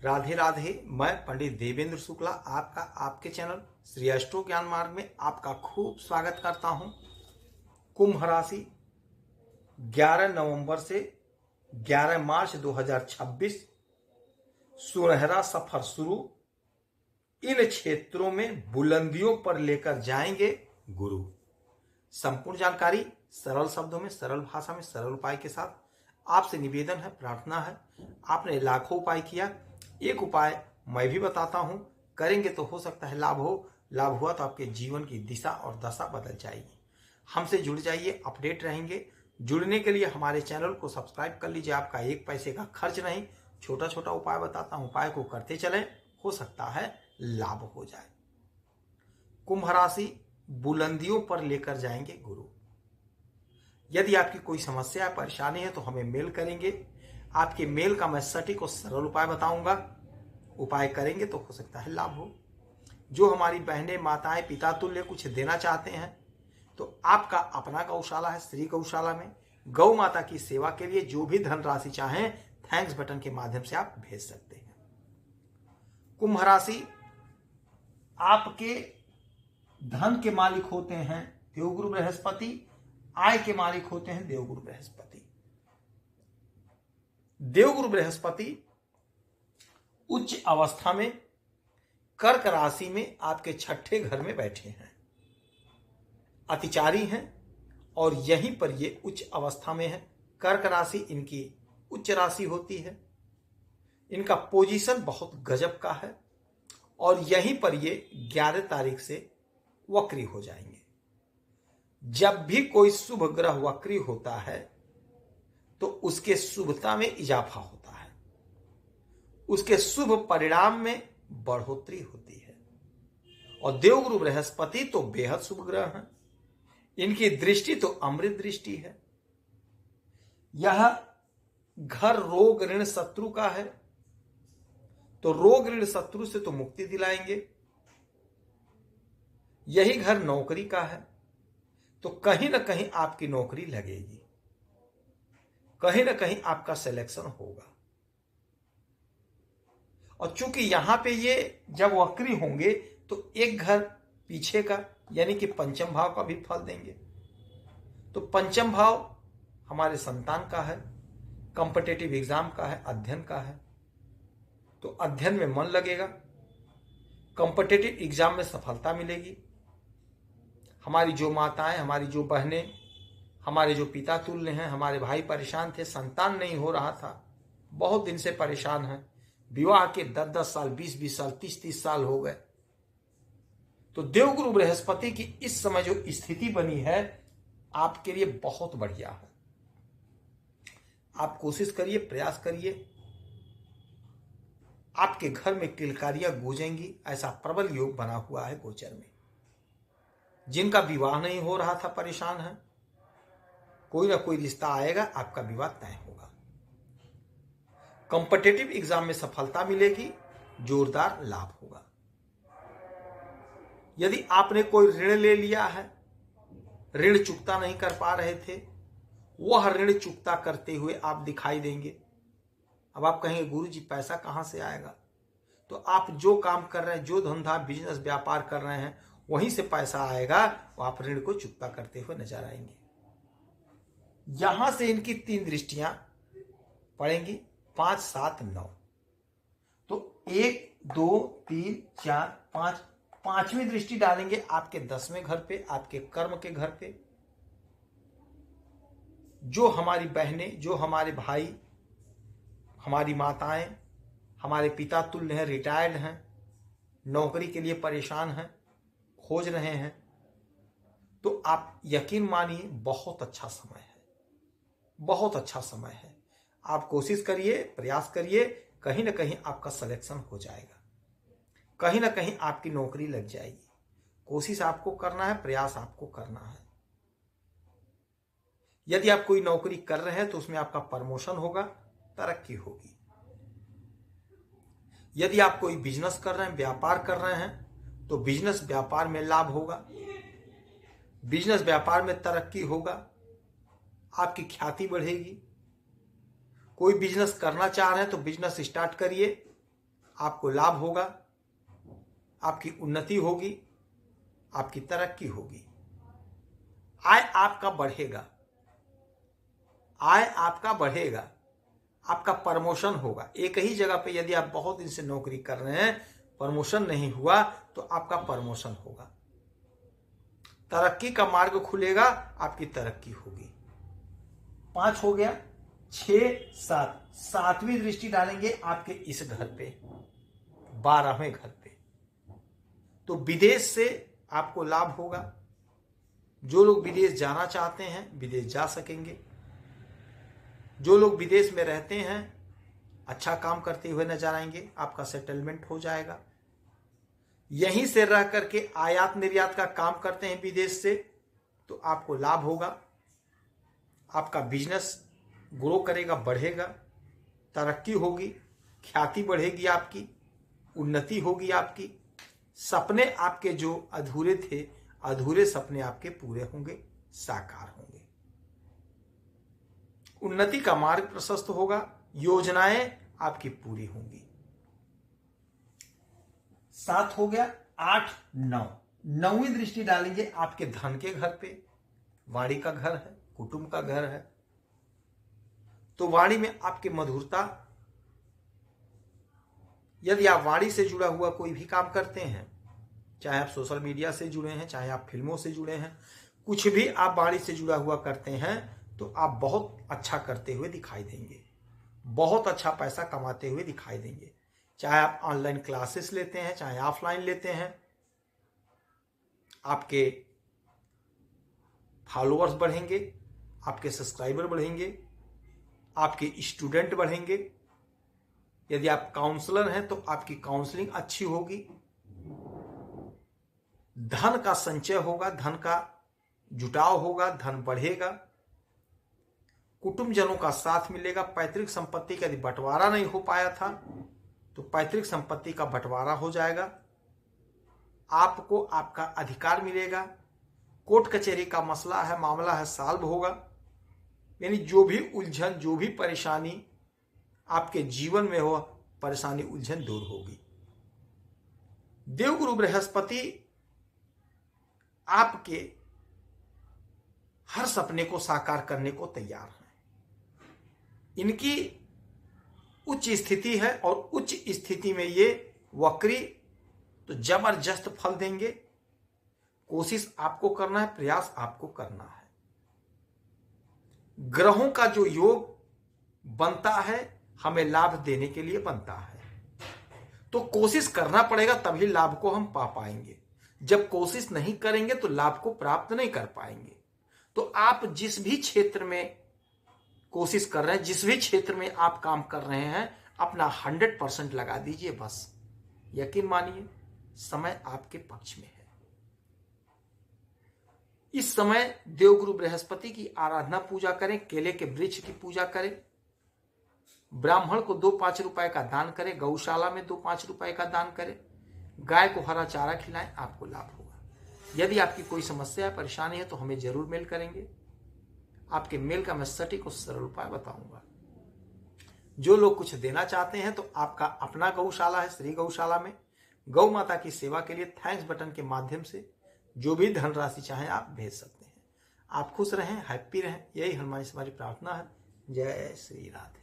राधे राधे। मैं पंडित देवेंद्र शुक्ला आपका आपके चैनल श्री अष्टो ज्ञान मार्ग में आपका खूब स्वागत करता हूं। कुंभ राशि 11 नवंबर से 11 मार्च 2026 सुनहरा सफर शुरू। इन क्षेत्रों में बुलंदियों पर लेकर जाएंगे गुरु। संपूर्ण जानकारी सरल शब्दों में, सरल भाषा में, सरल उपाय के साथ आपसे निवेदन है, प्रार्थना है। आपने लाखों उपाय किया, एक उपाय मैं भी बताता हूं, करेंगे तो हो सकता है लाभ हो। लाभ हुआ तो आपके जीवन की दिशा और दशा बदल जाएगी। हमसे जुड़ जाइए, अपडेट रहेंगे। जुड़ने के लिए हमारे चैनल को सब्सक्राइब कर लीजिए। आपका एक पैसे का खर्च नहीं, छोटा छोटा उपाय बताता हूं, उपाय को करते चलें, हो सकता है लाभ हो जाए। कुंभ राशि बुलंदियों पर लेकर जाएंगे गुरु। यदि आपकी कोई समस्या है, परेशानी है तो हमें मेल करेंगे। आपके मेल का मैं सटीक और सरल उपाय बताऊंगा। उपाय करेंगे तो हो सकता है लाभ हो। जो हमारी बहनें, माताएं, पिता तुल्य कुछ देना चाहते हैं तो आपका अपना गौशाला है श्री गौशाला में, गौ माता की सेवा के लिए जो भी धनराशि चाहें थैंक्स बटन के माध्यम से आप भेज सकते हैं। कुंभ राशि आपके धन के मालिक होते हैं देवगुरु बृहस्पति, आय के मालिक होते हैं देवगुरु बृहस्पति। देवगुरु बृहस्पति उच्च अवस्था में कर्क राशि में आपके छठे घर में बैठे हैं, अतिचारी हैं और यहीं पर ये उच्च अवस्था में है। कर्क राशि इनकी उच्च राशि होती है। इनका पोजीशन बहुत गजब का है और यहीं पर ये 11 तारीख से वक्री हो जाएंगे। जब भी कोई शुभ ग्रह वक्री होता है तो उसके शुभता में इजाफा होता है, उसके शुभ परिणाम में बढ़ोतरी होती है। और देवगुरु बृहस्पति तो बेहद शुभ ग्रह हैं। इनकी दृष्टि तो अमृत दृष्टि है। यह घर रोग ऋण शत्रु का है तो रोग ऋण शत्रु से तो मुक्ति दिलाएंगे। यही घर नौकरी का है तो कहीं ना कहीं आपकी नौकरी लगेगी, कहीं ना कहीं आपका सिलेक्शन होगा। और चूंकि यहां पे ये जब वक्री होंगे तो एक घर पीछे का यानी कि पंचम भाव का भी फल देंगे। तो पंचम भाव हमारे संतान का है, कॉम्पिटिटिव एग्जाम का है, अध्ययन का है। तो अध्ययन में मन लगेगा, कॉम्पिटिटिव एग्जाम में सफलता मिलेगी। हमारी जो माताएं, हमारी जो बहनें, हमारे जो पिता तुल्य हैं, हमारे भाई परेशान थे, संतान नहीं हो रहा था, बहुत दिन से परेशान हैं, विवाह के 10-10 साल, 20-20 साल, 30-30 साल हो गए। तो देवगुरु बृहस्पति की इस समय जो स्थिति बनी है आपके लिए बहुत बढ़िया है। आप कोशिश करिए, प्रयास करिए, आपके घर में किलकारियां गूंजेंगी। ऐसा प्रबल योग बना हुआ है गोचर में। जिनका विवाह नहीं हो रहा था, परेशान है, कोई ना कोई रिश्ता आएगा, आपका विवाह तय होगा। कॉम्पिटिटिव एग्जाम में सफलता मिलेगी, जोरदार लाभ होगा। यदि आपने कोई ऋण ले लिया है, ऋण चुकता नहीं कर पा रहे थे, वह ऋण चुकता करते हुए आप दिखाई देंगे। अब आप कहेंगे गुरुजी पैसा कहां से आएगा? तो आप जो काम कर रहे हैं, जो धंधा बिजनेस व्यापार कर रहे हैं, वहीं से पैसा आएगा, वो आप ऋण को चुकता करते हुए नजर आएंगे। यहां से इनकी 3 दृष्टियां पड़ेंगी, 5, 7, 9। तो 1, 2, 3, 4, 5, 5वीं दृष्टि डालेंगे आपके 10वें घर पे, आपके कर्म के घर पे। जो हमारी बहनें, जो हमारे भाई, हमारी माताएं, हमारे पिता तुल्य हैं, रिटायर्ड हैं, नौकरी के लिए परेशान हैं, खोज रहे हैं, तो आप यकीन मानिए बहुत अच्छा समय है, बहुत अच्छा समय है। आप कोशिश करिए, प्रयास करिए, कहीं ना कहीं आपका सिलेक्शन हो जाएगा, कहीं ना कहीं आपकी नौकरी लग जाएगी। कोशिश आपको करना है, प्रयास आपको करना है। यदि आप कोई नौकरी कर रहे हैं तो उसमें आपका प्रमोशन होगा, तरक्की होगी। यदि आप कोई बिजनेस कर रहे हैं, व्यापार कर रहे हैं, तो बिजनेस व्यापार में लाभ होगा, बिजनेस व्यापार में तरक्की होगा, आपकी ख्याति बढ़ेगी। कोई बिजनेस करना चाह रहे हैं तो बिजनेस स्टार्ट करिए, आपको लाभ होगा, आपकी उन्नति होगी, आपकी तरक्की होगी, आय आपका बढ़ेगा, आय आपका बढ़ेगा, आपका प्रमोशन होगा। एक ही जगह पे यदि आप बहुत दिन से नौकरी कर रहे हैं, प्रमोशन नहीं हुआ तो आपका प्रमोशन होगा, तरक्की का मार्ग खुलेगा, आपकी तरक्की होगी। 5 हो गया, 6, 7, 7वीं दृष्टि डालेंगे आपके इस घर पे, 12वें घर पे। तो विदेश से आपको लाभ होगा। जो लोग विदेश जाना चाहते हैं विदेश जा सकेंगे। जो लोग विदेश में रहते हैं अच्छा काम करते हुए नजर आएंगे, आपका सेटलमेंट हो जाएगा। यहीं से रह करके आयात निर्यात का काम करते हैं विदेश से, तो आपको लाभ होगा, आपका बिजनेस ग्रो करेगा, बढ़ेगा, तरक्की होगी, ख्याति बढ़ेगी, आपकी उन्नति होगी, आपकी सपने आपके जो अधूरे थे, अधूरे सपने आपके पूरे होंगे, साकार होंगे, उन्नति का मार्ग प्रशस्त होगा, योजनाएं आपकी पूरी होंगी। 7 हो गया, 8, 9, 9वीं दृष्टि डालेंगे आपके धन के घर पे। वाणी का घर है, कुटुंब का घर है, तो वाणी में आपकी मधुरता, यदि आप वाणी से जुड़ा हुआ कोई भी काम करते हैं, चाहे आप सोशल मीडिया से जुड़े हैं, चाहे आप फिल्मों से जुड़े हैं, कुछ भी आप वाणी से जुड़ा हुआ करते हैं, तो आप बहुत अच्छा करते हुए दिखाई देंगे, बहुत अच्छा पैसा कमाते हुए दिखाई देंगे। चाहे आप ऑनलाइन क्लासेस लेते हैं, चाहे ऑफलाइन लेते हैं, आपके फॉलोअर्स बढ़ेंगे, आपके सब्सक्राइबर बढ़ेंगे, आपके स्टूडेंट बढ़ेंगे। यदि आप काउंसलर हैं तो आपकी काउंसलिंग अच्छी होगी, धन का संचय होगा, धन का जुटाव होगा, धन बढ़ेगा, कुटुंबजनों का साथ मिलेगा। पैतृक संपत्ति का यदि बंटवारा नहीं हो पाया था तो पैतृक संपत्ति का बंटवारा हो जाएगा, आपको आपका अधिकार मिलेगा। कोर्ट कचहरी का मसला है, मामला है, सॉल्व होगा। यानी जो भी उलझन, जो भी परेशानी आपके जीवन में हो, परेशानी उलझन दूर होगी। देवगुरु बृहस्पति आपके हर सपने को साकार करने को तैयार हैं। इनकी उच्च स्थिति है और उच्च स्थिति में ये वक्री तो जबरदस्त फल देंगे। कोशिश आपको करना है, प्रयास आपको करना है। ग्रहों का जो योग बनता है हमें लाभ देने के लिए बनता है, तो कोशिश करना पड़ेगा, तभी लाभ को हम पा पाएंगे। जब कोशिश नहीं करेंगे तो लाभ को प्राप्त नहीं कर पाएंगे। तो आप जिस भी क्षेत्र में कोशिश कर रहे हैं, जिस भी क्षेत्र में आप काम कर रहे हैं, अपना 100% लगा दीजिए। बस यकीन मानिए समय आपके पक्ष में है। इस समय देवगुरु बृहस्पति की आराधना पूजा करें, केले के वृक्ष की पूजा करें, ब्राह्मण को 2-5 रुपए का दान करें, गौशाला में 2-5 रुपए का दान करें, गाय को हरा चारा खिलाएं, आपको लाभ होगा। यदि आपकी कोई समस्या है, परेशानी है तो हमें जरूर मेल करेंगे। आपके मेल का मैं सटीक और सरल उपाय बताऊंगा। जो लोग कुछ देना चाहते हैं तो आपका अपना गौशाला है, श्री गौशाला में गौ माता की सेवा के लिए थैंक्स बटन के माध्यम से जो भी धनराशि चाहें आप भेज सकते हैं। आप खुश रहें, हैप्पी रहें, यही हमारी प्रार्थना है। जय श्री राधे।